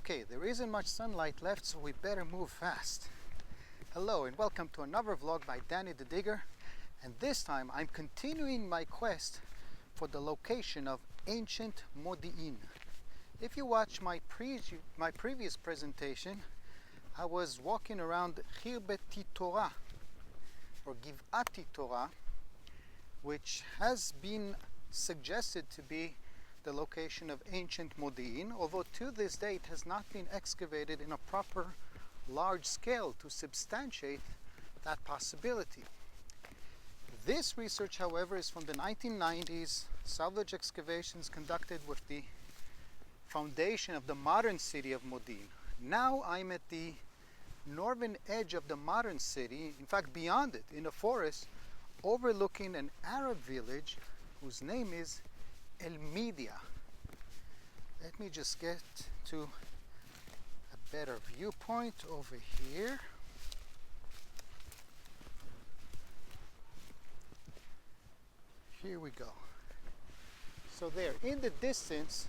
Okay, there isn't much sunlight left, so we better move fast. Hello and welcome to another vlog by Danny the Digger, and this time I'm continuing my quest for the location of ancient Modin. If you watch my previous presentation, I was walking around Khirbeti Torah or Giv'ati Torah, which has been suggested to be the location of ancient Modin, although to this day it has not been excavated in a proper large scale to substantiate that possibility. This research, however, is from the 1990s, salvage excavations conducted with the foundation of the modern city of Modin. Now I'm at the northern edge of the modern city, in fact beyond it, in a forest overlooking an Arab village whose name is El Media. Let me just get to a better viewpoint over here. Here we go. So there, in the distance,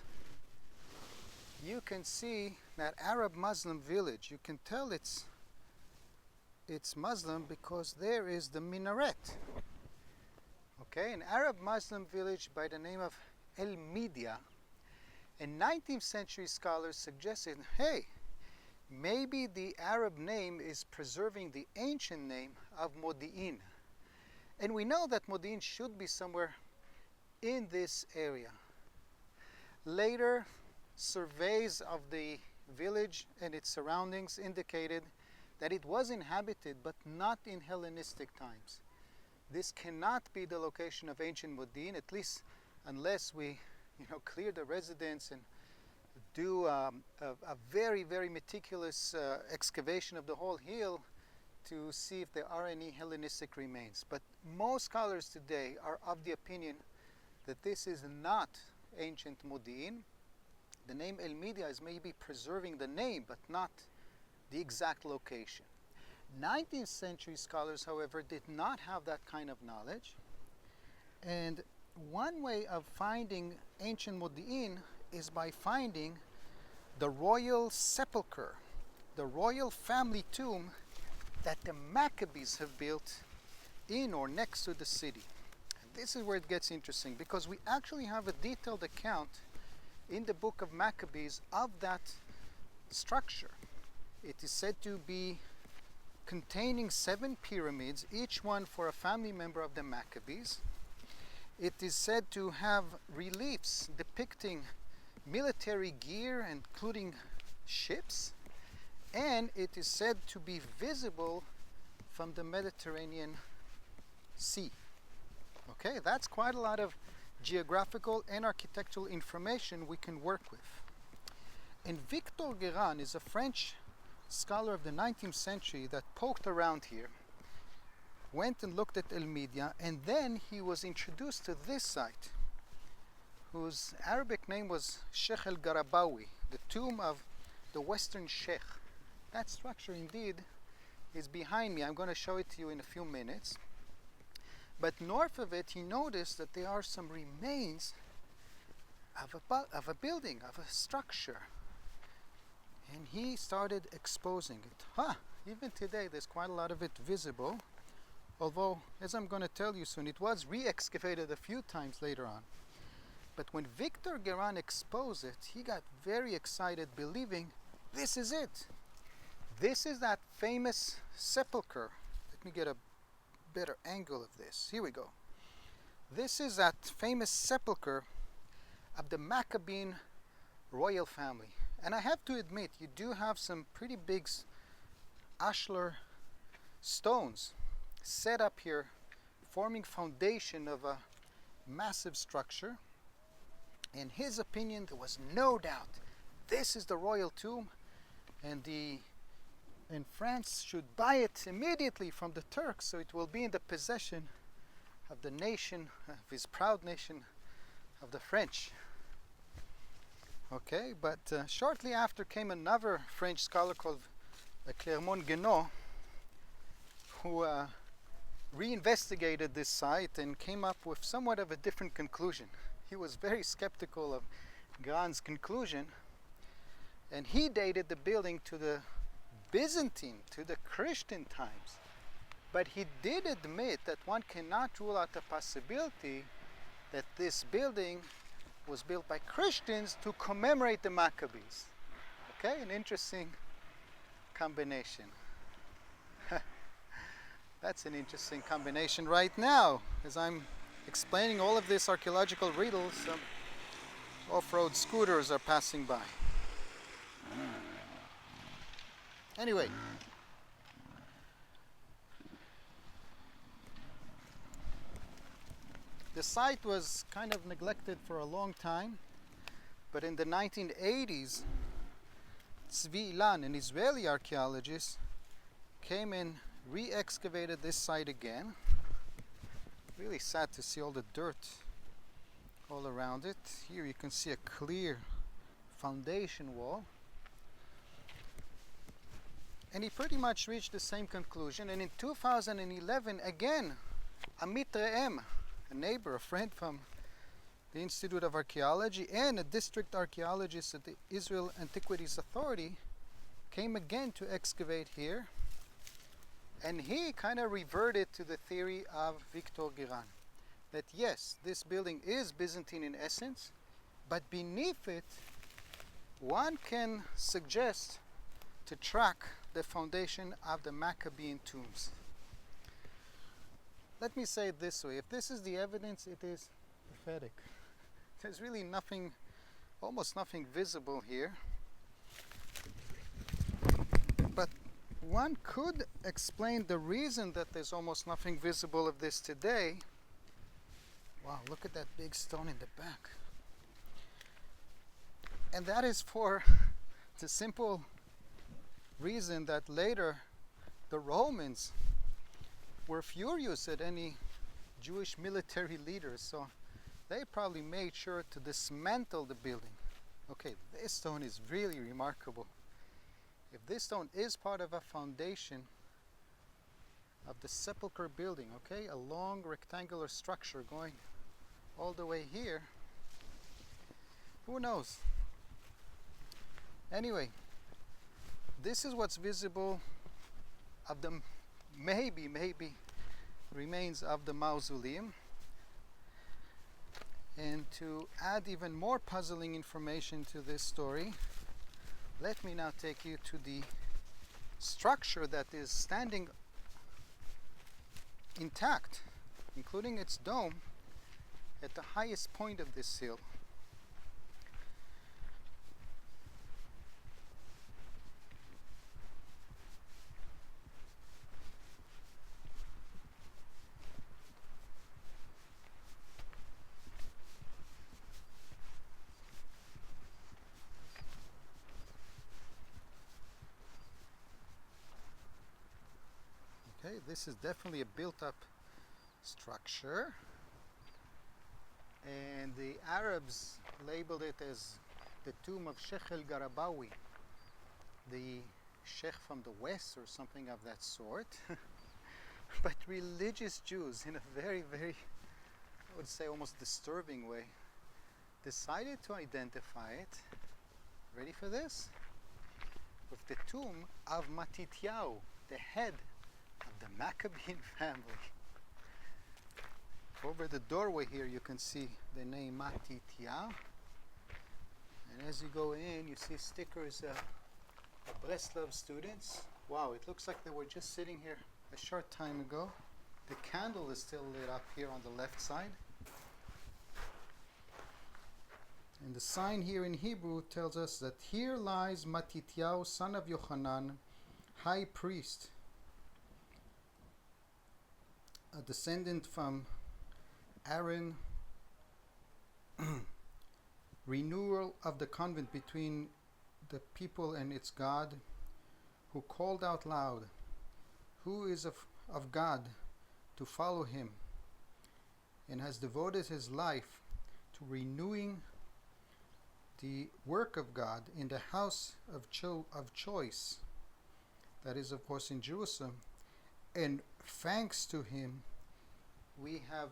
you can see that Arab Muslim village. You can tell it's Muslim because there is the minaret. Okay, an Arab Muslim village by the name of El Media. And 19th century scholars suggested, hey, maybe the Arab name is preserving the ancient name of Modin. And we know that Modin should be somewhere in this area. Later, surveys of the village and its surroundings indicated that it was inhabited, but not in Hellenistic times. This cannot be the location of ancient Modin, at least unless we, clear the residence and do a very, very meticulous excavation of the whole hill to see if there are any Hellenistic remains. But most scholars today are of the opinion that this is not ancient Modin. The name El Media is maybe preserving the name, but not the exact location. 19th century scholars, however, did not have that kind of knowledge. And one way of finding ancient Modin is by finding the royal sepulchre, the royal family tomb that the Maccabees have built in or next to the city. And this is where it gets interesting, because we actually have a detailed account in the book of Maccabees of that structure. It is said to be containing 7 pyramids, each one for a family member of the Maccabees. It is said to have reliefs depicting military gear, including ships, and it is said to be visible from the Mediterranean Sea. Okay, that's quite a lot of geographical and architectural information we can work with. And Victor Guérin is a French scholar of the 19th century that poked around here, went and looked at El Media, and then he was introduced to this site, whose Arabic name was Sheikh el-Garabawi, the tomb of the Western Sheikh. That structure indeed is behind me. I'm going to show it to you in a few minutes. But north of it, he noticed that there are some remains of a building, of a structure. And he started exposing it. Even today there's quite a lot of it visible, although, as I'm going to tell you soon, it was re-excavated a few times later on. But when Victor Guérin exposed it, he got very excited, believing this is it. This is that famous sepulcher. Let me get a better angle of this. Here we go. This is that famous sepulcher of the Maccabean royal family. And I have to admit, you do have some pretty big ashlar stones set up here, forming foundation of a massive structure. In his opinion, there was no doubt this is the royal tomb, and France should buy it immediately from the Turks, so it will be in the possession of the nation, of his proud nation of the French. Okay, but shortly after came another French scholar called Clermont-Guénon, who reinvestigated this site and came up with somewhat of a different conclusion. He was very skeptical of Guérin's conclusion, And he dated the building to the Byzantine, to the Christian times. But he did admit that one cannot rule out the possibility that this building was built by Christians to commemorate the Maccabees. Okay, an interesting combination. That's an interesting combination right now. As I'm explaining all of this archaeological riddles, some off-road scooters are passing by. Anyway, the site was kind of neglected for a long time, but in the 1980s, Tzvi Ilan, an Israeli archaeologist, came and re-excavated this site again. Really sad to see all the dirt all around it. Here you can see a clear foundation wall. And he pretty much reached the same conclusion. And in 2011, again, Amit Re'em, a neighbor, a friend from the Institute of Archaeology and a district archaeologist at the Israel Antiquities Authority, came again to excavate here. And he kind of reverted to the theory of Victor Guérin, that yes, this building is Byzantine in essence, but beneath it, one can suggest to track the foundation of the Maccabean tombs. Let me say it this way, if this is the evidence, it is pathetic. There's really nothing, almost nothing visible here. But one could explain the reason that there's almost nothing visible of this today. Wow, look at that big stone in the back. And that is for the simple reason that later the Romans were furious at any Jewish military leaders, so they probably made sure to dismantle the building. Okay, this stone is really remarkable. If this stone is part of a foundation of the sepulchre building, okay, a long rectangular structure going all the way here, who knows? Anyway, this is what's visible of the maybe remains of the mausoleum. And to add even more puzzling information to this story, let me now take you to the structure that is standing intact, including its dome, at the highest point of this hill. Okay, this is definitely a built-up structure, and the Arabs labeled it as the tomb of Sheikh el-Garabawi, the sheikh from the west or something of that sort. But religious Jews, in a very, I would say almost disturbing way, decided to identify it, ready for this, with the tomb of Matityahu, the head of the Maccabean family. Over the doorway here you can see the name Matityahu, and as you go in you see stickers of Breslov students. Wow, it looks like they were just sitting here a short time ago. The candle is still lit up here on the left side, and the sign here in Hebrew tells us that here lies Matityahu, son of Yochanan, high priest, a descendant from Aaron, renewal of the convent between the people and its God, who called out loud, who is of God, to follow him, and has devoted his life to renewing the work of God in the house of choice, that is of course in Jerusalem, and thanks to him we have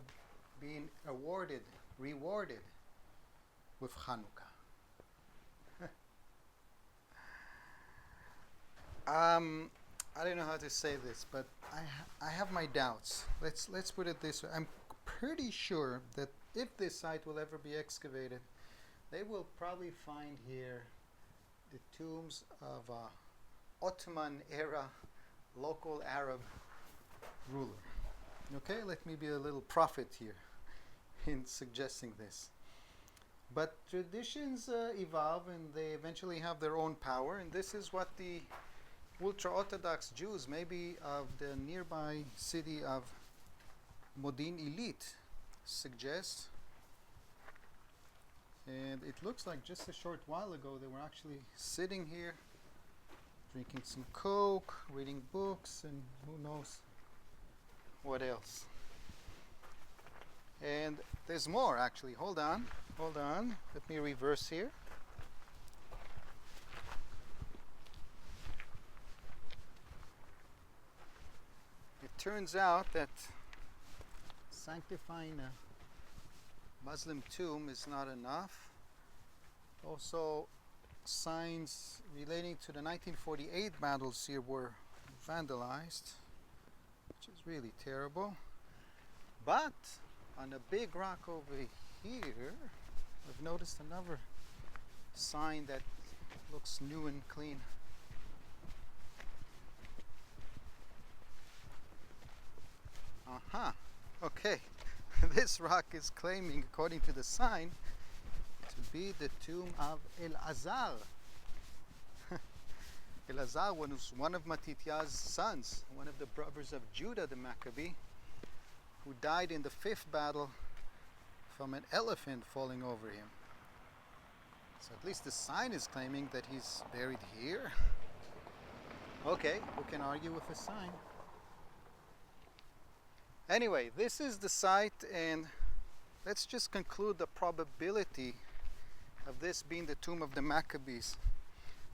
been rewarded with Hanukkah. I don't know how to say this, but I have my doubts. Let's put it this way. I'm pretty sure that if this site will ever be excavated, they will probably find here the tombs of Ottoman era local Arab ruler. Okay, let me be a little prophet here in suggesting this. But traditions evolve and they eventually have their own power, and this is what the ultra-Orthodox Jews, maybe of the nearby city of Modin elite, suggest. And it looks like just a short while ago they were actually sitting here drinking some Coke, reading books, and who knows what else. And there's more actually. Hold on. Let me reverse here. It turns out that sanctifying a Muslim tomb is not enough. Also, signs relating to the 1948 battles here were vandalized, which is really terrible. But on a big rock over here, I've noticed another sign that looks new and clean. Okay. This rock is claiming, according to the sign, to be the tomb of El-Azar. El-Azar was one of Matitya's sons, one of the brothers of Judah the Maccabee, who died in the 5th battle from an elephant falling over him. So at least the sign is claiming that he's buried here. Okay, who can argue with a sign? Anyway, this is the site, and let's just conclude the probability of this being the tomb of the Maccabees.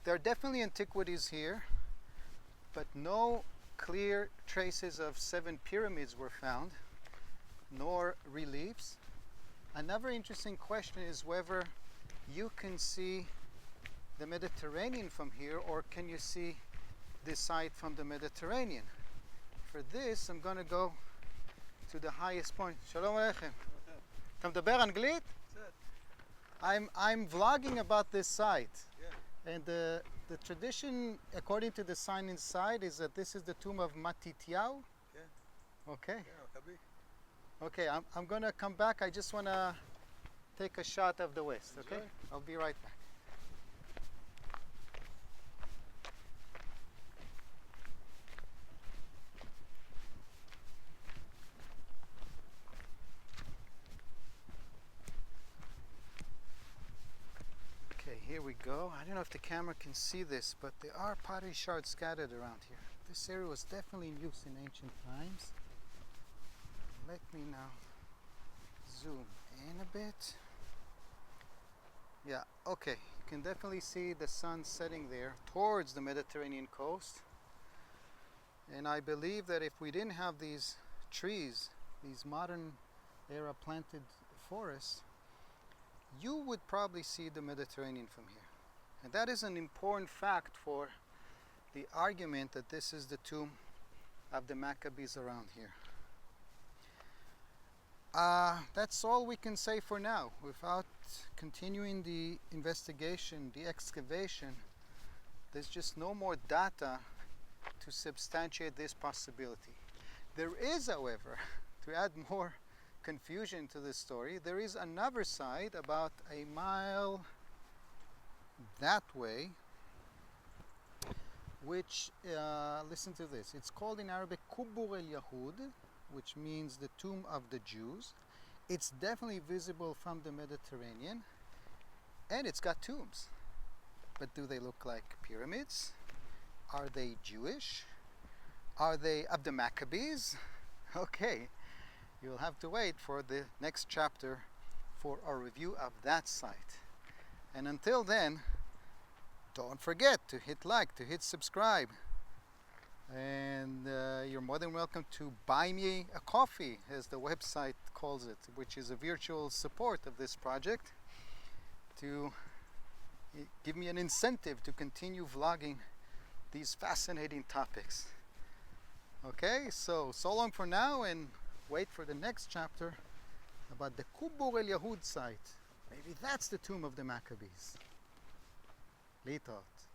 There are definitely antiquities here, but no clear traces of 7 pyramids were found, nor reliefs. Another interesting question is whether you can see the Mediterranean from here, or can you see this site from the Mediterranean? For this, I'm going to go to the highest point. Shalom Aleichem. אתה מדבר אנגלית? I'm vlogging about this site. Yeah. And the tradition, according to the sign inside, is that this is the tomb of Matityahu. Yeah. Okay. Yeah, okay, I'm going to come back. I just want to take a shot of the west. Okay? Sure. I'll be right back. Here we go. I don't know if the camera can see this, but there are pottery shards scattered around here. This area was definitely in use in ancient times. Let me now zoom in a bit. Yeah, okay. You can definitely see the sun setting there towards the Mediterranean coast. And I believe that if we didn't have these trees, these modern era planted forests, you would probably see the Mediterranean from here. And that is an important fact for the argument that this is the tomb of the Maccabees around here. That's all we can say for now. Without continuing the investigation, the excavation, there's just no more data to substantiate this possibility. There is, however, to add more confusion to this story, there is another side about a mile that way, which, listen to this, it's called in Arabic Kubur el-Yahud, which means the tomb of the Jews. It's definitely visible from the Mediterranean, and it's got tombs. But do they look like pyramids? Are they Jewish? Are they of the Maccabees? Okay. You'll have to wait for the next chapter for a review of that site. And until then, don't forget to hit like, to hit subscribe. And you're more than welcome to buy me a coffee, as the website calls it, which is a virtual support of this project, to give me an incentive to continue vlogging these fascinating topics. Okay, so long for now, and wait for the next chapter about the Kubur el Yahud site. Maybe that's the tomb of the Maccabees. Litot.